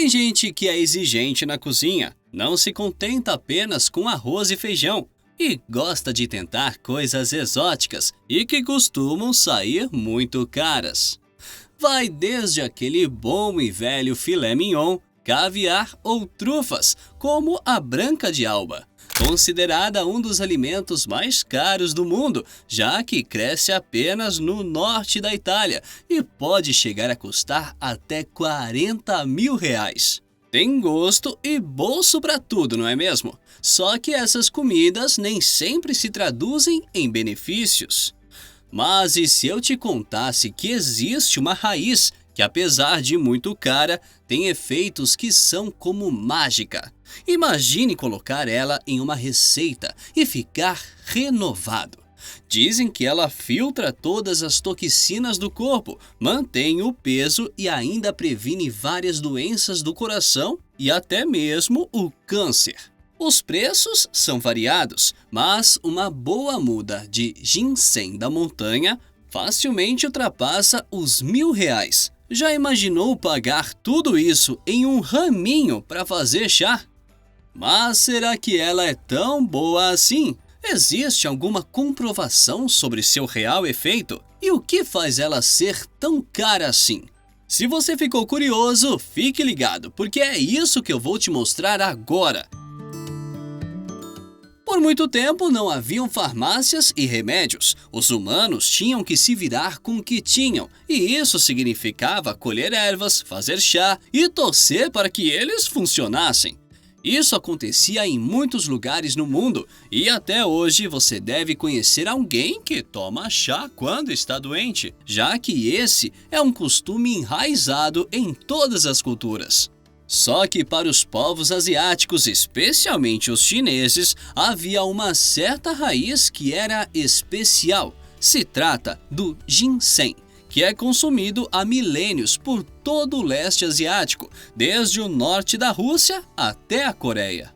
Tem gente que é exigente na cozinha, não se contenta apenas com arroz e feijão e gosta de tentar coisas exóticas e que costumam sair muito caras. Vai desde aquele bom e velho filé mignon, caviar ou trufas, como a branca de Alba, considerada um dos alimentos mais caros do mundo, já que cresce apenas no norte da Itália e pode chegar a custar até R$ 40.000. Tem gosto e bolso para tudo, não é mesmo? Só que essas comidas nem sempre se traduzem em benefícios. Mas e se eu te contasse que existe uma raiz que, apesar de muito cara, tem efeitos que são como mágica? Imagine colocar ela em uma receita e ficar renovado. Dizem que ela filtra todas as toxinas do corpo, mantém o peso e ainda previne várias doenças do coração e até mesmo o câncer. Os preços são variados, mas uma boa muda de ginseng da montanha facilmente ultrapassa os R$ 1.000. Já imaginou pagar tudo isso em um raminho para fazer chá? Mas será que ela é tão boa assim? Existe alguma comprovação sobre seu real efeito? E o que faz ela ser tão cara assim? Se você ficou curioso, fique ligado, porque é isso que eu vou te mostrar agora. Por muito tempo não haviam farmácias e remédios. Os humanos tinham que se virar com o que tinham, e isso significava colher ervas, fazer chá e torcer para que eles funcionassem. Isso acontecia em muitos lugares no mundo, e até hoje você deve conhecer alguém que toma chá quando está doente, já que esse é um costume enraizado em todas as culturas. Só que para os povos asiáticos, especialmente os chineses, havia uma certa raiz que era especial. Se trata do ginseng, que é consumido há milênios por todo o leste asiático, desde o norte da Rússia até a Coreia.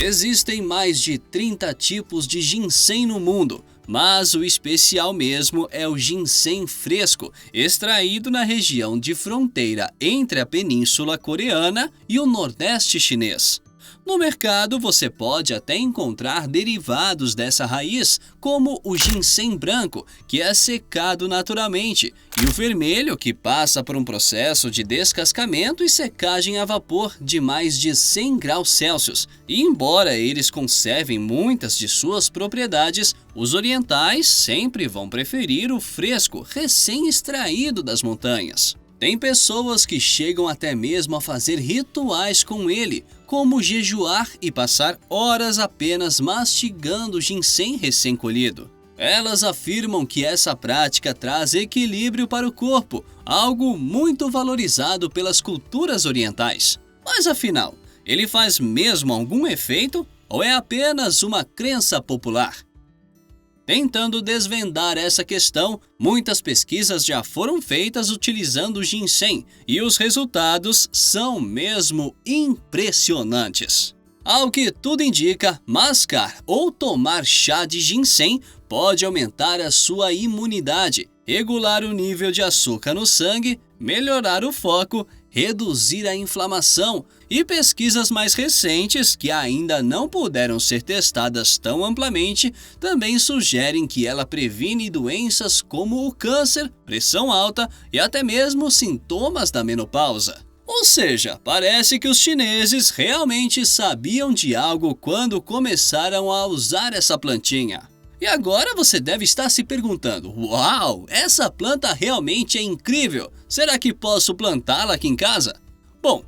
Existem mais de 30 tipos de ginseng no mundo, mas o especial mesmo é o ginseng fresco, extraído na região de fronteira entre a Península Coreana e o Nordeste chinês. No mercado você pode até encontrar derivados dessa raiz, como o ginseng branco, que é secado naturalmente, e o vermelho, que passa por um processo de descascamento e secagem a vapor de mais de 100 graus Celsius. E embora eles conservem muitas de suas propriedades, os orientais sempre vão preferir o fresco, recém-extraído das montanhas. Tem pessoas que chegam até mesmo a fazer rituais com ele, como jejuar e passar horas apenas mastigando ginseng recém-colhido. Elas afirmam que essa prática traz equilíbrio para o corpo, algo muito valorizado pelas culturas orientais. Mas afinal, ele faz mesmo algum efeito ou é apenas uma crença popular? Tentando desvendar essa questão, muitas pesquisas já foram feitas utilizando o ginseng e os resultados são mesmo impressionantes. Ao que tudo indica, mascar ou tomar chá de ginseng pode aumentar a sua imunidade, regular o nível de açúcar no sangue, melhorar o foco, reduzir a inflamação, e pesquisas mais recentes, que ainda não puderam ser testadas tão amplamente, também sugerem que ela previne doenças como o câncer, pressão alta e até mesmo sintomas da menopausa. Ou seja, parece que os chineses realmente sabiam de algo quando começaram a usar essa plantinha. E agora você deve estar se perguntando: uau, essa planta realmente é incrível! Será que posso plantá-la aqui em casa? Bom,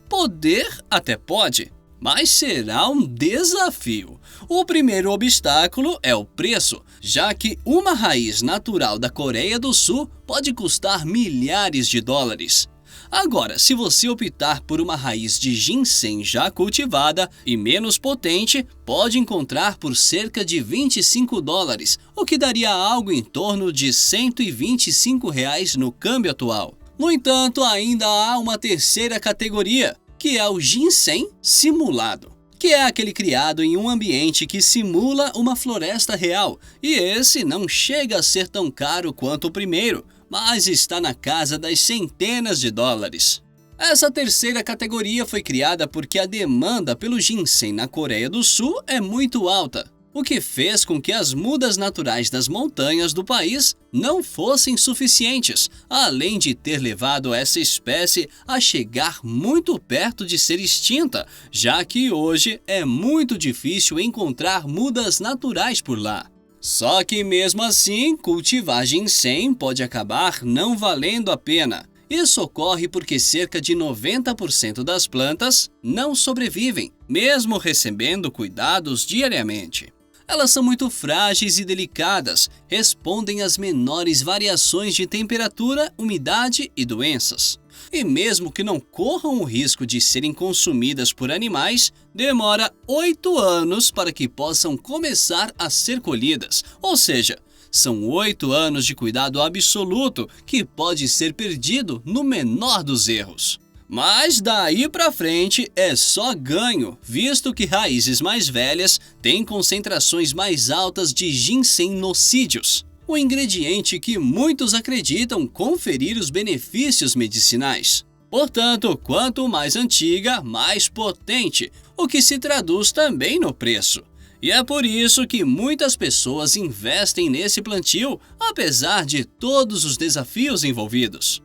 poder até pode, mas será um desafio. O primeiro obstáculo é o preço, já que uma raiz natural da Coreia do Sul pode custar milhares de dólares. Agora, se você optar por uma raiz de ginseng já cultivada e menos potente, pode encontrar por cerca de $25, o que daria algo em torno de R$ 125 no câmbio atual. No entanto, ainda há uma terceira categoria, que é o ginseng simulado, que é aquele criado em um ambiente que simula uma floresta real, e esse não chega a ser tão caro quanto o primeiro, mas está na casa das centenas de dólares. Essa terceira categoria foi criada porque a demanda pelo ginseng na Coreia do Sul é muito alta, o que fez com que as mudas naturais das montanhas do país não fossem suficientes, além de ter levado essa espécie a chegar muito perto de ser extinta, já que hoje é muito difícil encontrar mudas naturais por lá. Só que mesmo assim, cultivar ginseng pode acabar não valendo a pena. Isso ocorre porque cerca de 90% das plantas não sobrevivem, mesmo recebendo cuidados diariamente. Elas são muito frágeis e delicadas, respondem às menores variações de temperatura, umidade e doenças. E mesmo que não corram o risco de serem consumidas por animais, demora 8 anos para que possam começar a ser colhidas, ou seja, são 8 anos de cuidado absoluto que pode ser perdido no menor dos erros. Mas daí para frente é só ganho, visto que raízes mais velhas têm concentrações mais altas de ginsenosídeos, o ingrediente que muitos acreditam conferir os benefícios medicinais. Portanto, quanto mais antiga, mais potente, o que se traduz também no preço. E é por isso que muitas pessoas investem nesse plantio, apesar de todos os desafios envolvidos.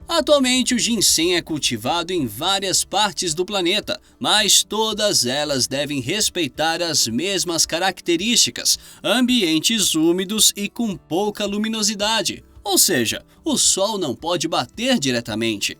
Atualmente, o ginseng é cultivado em várias partes do planeta, mas todas elas devem respeitar as mesmas características: ambientes úmidos e com pouca luminosidade, ou seja, o sol não pode bater diretamente.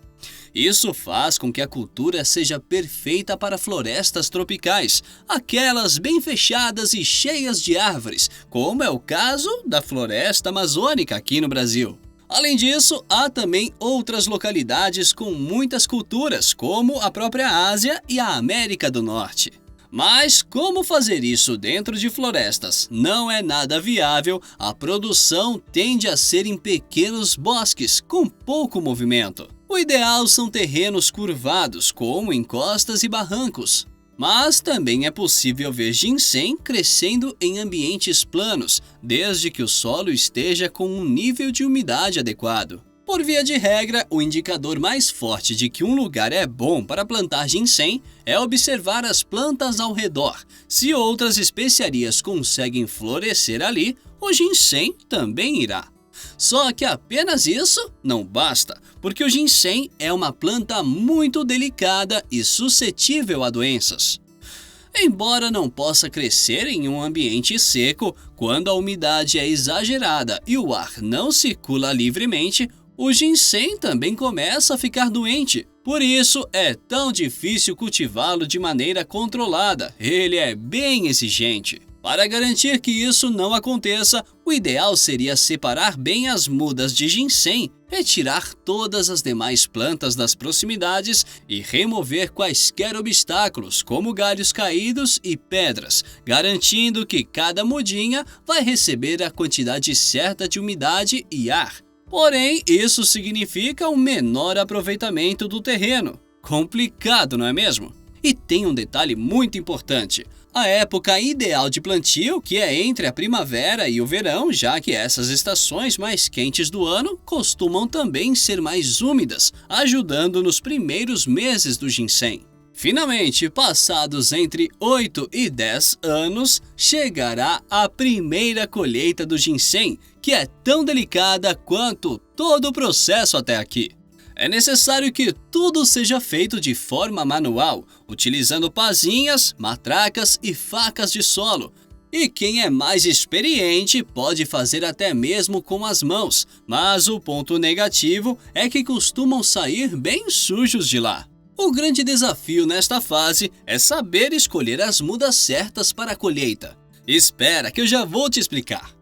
Isso faz com que a cultura seja perfeita para florestas tropicais, aquelas bem fechadas e cheias de árvores, como é o caso da floresta amazônica aqui no Brasil. Além disso, há também outras localidades com muitas culturas, como a própria Ásia e a América do Norte. Mas como fazer isso dentro de florestas não é nada viável, a produção tende a ser em pequenos bosques com pouco movimento. O ideal são terrenos curvados, como encostas e barrancos. Mas também é possível ver ginseng crescendo em ambientes planos, desde que o solo esteja com um nível de umidade adequado. Por via de regra, o indicador mais forte de que um lugar é bom para plantar ginseng é observar as plantas ao redor. Se outras especiarias conseguem florescer ali, o ginseng também irá. Só que apenas isso não basta, porque o ginseng é uma planta muito delicada e suscetível a doenças. Embora não possa crescer em um ambiente seco, quando a umidade é exagerada e o ar não circula livremente, o ginseng também começa a ficar doente. Por isso é tão difícil cultivá-lo de maneira controlada, ele é bem exigente. Para garantir que isso não aconteça, o ideal seria separar bem as mudas de ginseng, retirar todas as demais plantas das proximidades e remover quaisquer obstáculos, como galhos caídos e pedras, garantindo que cada mudinha vai receber a quantidade certa de umidade e ar. Porém, isso significa um menor aproveitamento do terreno. Complicado, não é mesmo? E tem um detalhe muito importante: a época ideal de plantio, que é entre a primavera e o verão, já que essas estações mais quentes do ano costumam também ser mais úmidas, ajudando nos primeiros meses do ginseng. Finalmente, passados entre 8 e 10 anos, chegará a primeira colheita do ginseng, que é tão delicada quanto todo o processo até aqui. É necessário que tudo seja feito de forma manual, utilizando pazinhas, matracas e facas de solo. E quem é mais experiente pode fazer até mesmo com as mãos, mas o ponto negativo é que costumam sair bem sujos de lá. O grande desafio nesta fase é saber escolher as mudas certas para a colheita. Espera que eu já vou te explicar.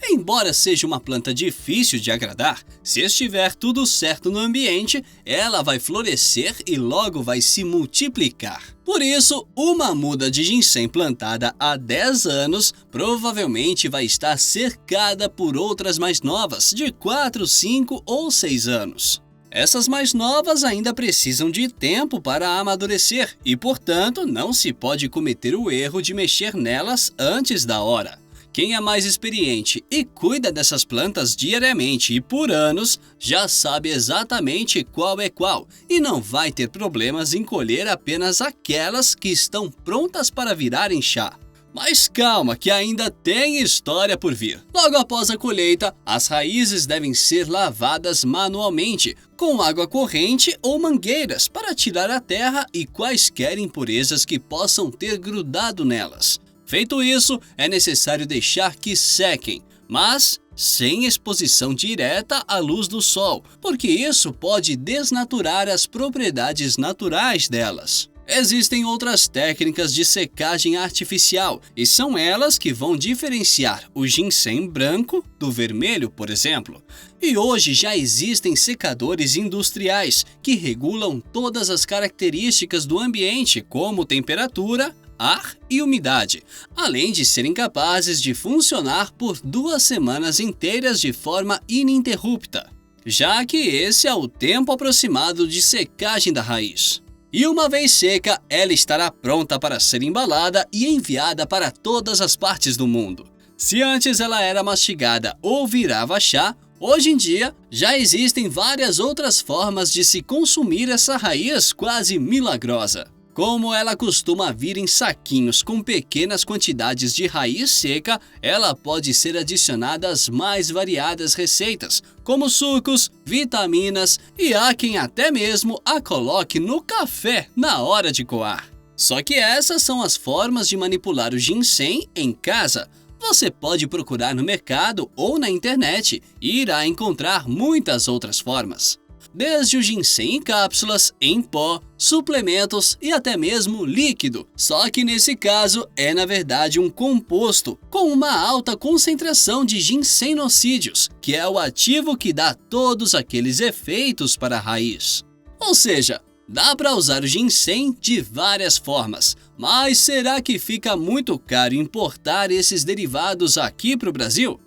Embora seja uma planta difícil de agradar, se estiver tudo certo no ambiente, ela vai florescer e logo vai se multiplicar. Por isso, uma muda de ginseng plantada há 10 anos provavelmente vai estar cercada por outras mais novas, de 4, 5 ou 6 anos. Essas mais novas ainda precisam de tempo para amadurecer e, portanto, não se pode cometer o erro de mexer nelas antes da hora. Quem é mais experiente e cuida dessas plantas diariamente e por anos, já sabe exatamente qual é qual e não vai ter problemas em colher apenas aquelas que estão prontas para virarem chá. Mas calma, que ainda tem história por vir. Logo após a colheita, as raízes devem ser lavadas manualmente, com água corrente ou mangueiras, para tirar a terra e quaisquer impurezas que possam ter grudado nelas. Feito isso, é necessário deixar que sequem, mas sem exposição direta à luz do sol, porque isso pode desnaturar as propriedades naturais delas. Existem outras técnicas de secagem artificial e são elas que vão diferenciar o ginseng branco do vermelho, por exemplo. E hoje já existem secadores industriais que regulam todas as características do ambiente, como temperatura, ar e umidade, além de serem capazes de funcionar por 2 semanas inteiras de forma ininterrupta, já que esse é o tempo aproximado de secagem da raiz. E uma vez seca, ela estará pronta para ser embalada e enviada para todas as partes do mundo. Se antes ela era mastigada ou virava chá, hoje em dia já existem várias outras formas de se consumir essa raiz quase milagrosa. Como ela costuma vir em saquinhos com pequenas quantidades de raiz seca, ela pode ser adicionada às mais variadas receitas, como sucos, vitaminas e há quem até mesmo a coloque no café na hora de coar. Só que essas são as formas de manipular o ginseng em casa. Você pode procurar no mercado ou na internet e irá encontrar muitas outras formas. Desde o ginseng em cápsulas, em pó, suplementos e até mesmo líquido. Só que nesse caso é na verdade um composto com uma alta concentração de ginsenocídeos, que é o ativo que dá todos aqueles efeitos para a raiz. Ou seja, dá para usar o ginseng de várias formas, mas será que fica muito caro importar esses derivados aqui para o Brasil?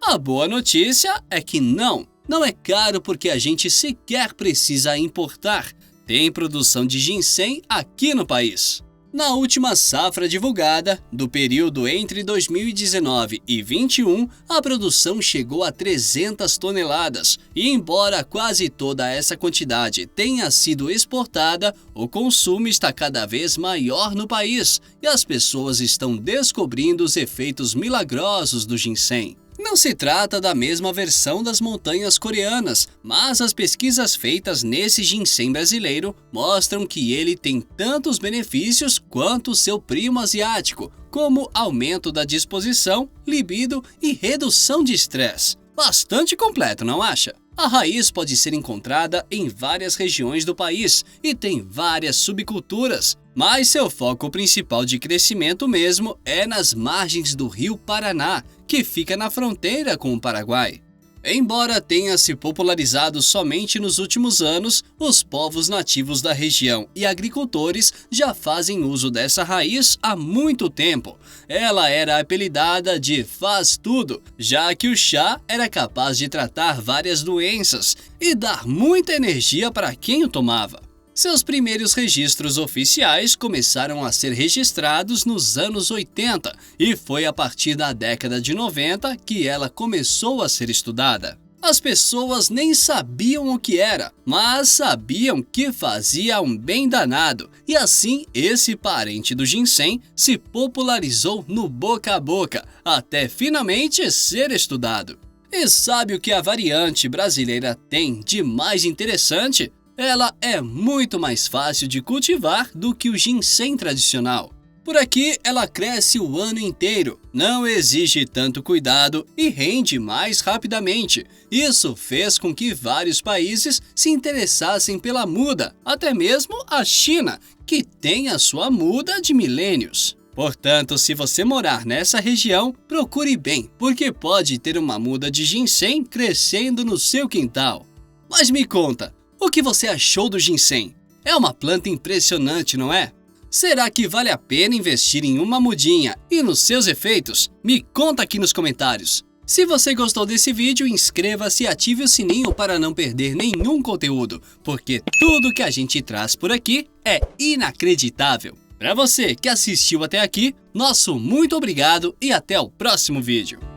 A boa notícia é que não. Não é caro porque a gente sequer precisa importar. Tem produção de ginseng aqui no país. Na última safra divulgada, do período entre 2019 e 2021, a produção chegou a 300 toneladas. E embora quase toda essa quantidade tenha sido exportada, o consumo está cada vez maior no país e as pessoas estão descobrindo os efeitos milagrosos do ginseng. Não se trata da mesma versão das montanhas coreanas, mas as pesquisas feitas nesse ginseng brasileiro mostram que ele tem tantos benefícios quanto o seu primo asiático, como aumento da disposição, libido e redução de estresse. Bastante completo, não acha? A raiz pode ser encontrada em várias regiões do país e tem várias subculturas, mas seu foco principal de crescimento mesmo é nas margens do rio Paraná, que fica na fronteira com o Paraguai. Embora tenha se popularizado somente nos últimos anos, os povos nativos da região e agricultores já fazem uso dessa raiz há muito tempo. Ela era apelidada de faz-tudo, já que o chá era capaz de tratar várias doenças e dar muita energia para quem o tomava. Seus primeiros registros oficiais começaram a ser registrados nos anos 80 e foi a partir da década de 90 que ela começou a ser estudada. As pessoas nem sabiam o que era, mas sabiam que fazia um bem danado e assim esse parente do ginseng se popularizou no boca a boca até finalmente ser estudado. E sabe o que a variante brasileira tem de mais interessante? Ela é muito mais fácil de cultivar do que o ginseng tradicional. Por aqui, ela cresce o ano inteiro, não exige tanto cuidado e rende mais rapidamente. Isso fez com que vários países se interessassem pela muda, até mesmo a China, que tem a sua muda de milênios. Portanto, se você morar nessa região, procure bem, porque pode ter uma muda de ginseng crescendo no seu quintal. Mas me conta, o que você achou do ginseng? É uma planta impressionante, não é? Será que vale a pena investir em uma mudinha e nos seus efeitos? Me conta aqui nos comentários. Se você gostou desse vídeo, inscreva-se e ative o sininho para não perder nenhum conteúdo, porque tudo que a gente traz por aqui é inacreditável. Para você que assistiu até aqui, nosso muito obrigado e até o próximo vídeo.